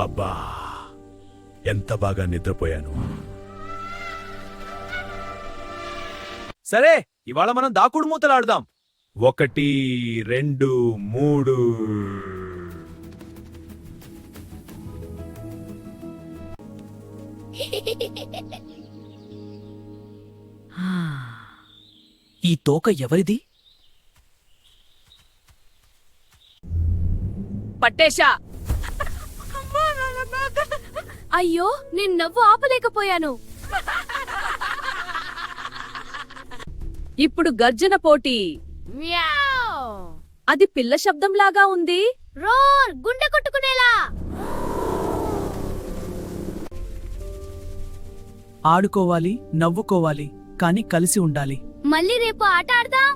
అబ్బా, ఎంత బాగా నిద్రపోయాను. సరే, ఇవాళ మనం దాకుడు మూతలు ఆడదాం. 1 2 3. ఈ తోక ఎవరిది? పట్టేశా. అయ్యో, నేను నవ్వు ఆపలేకపోయాను. ఇప్పుడు గర్జన పోటీ. అది పిల్ల శబ్దంలాగా ఉంది. రోర్, గుండె కొట్టుకునేలా. ఆడుకోవాలి, నవ్వుకోవాలి, కాని కలిసి ఉండాలి. మళ్ళీ రేపు ఆట ఆడదాం.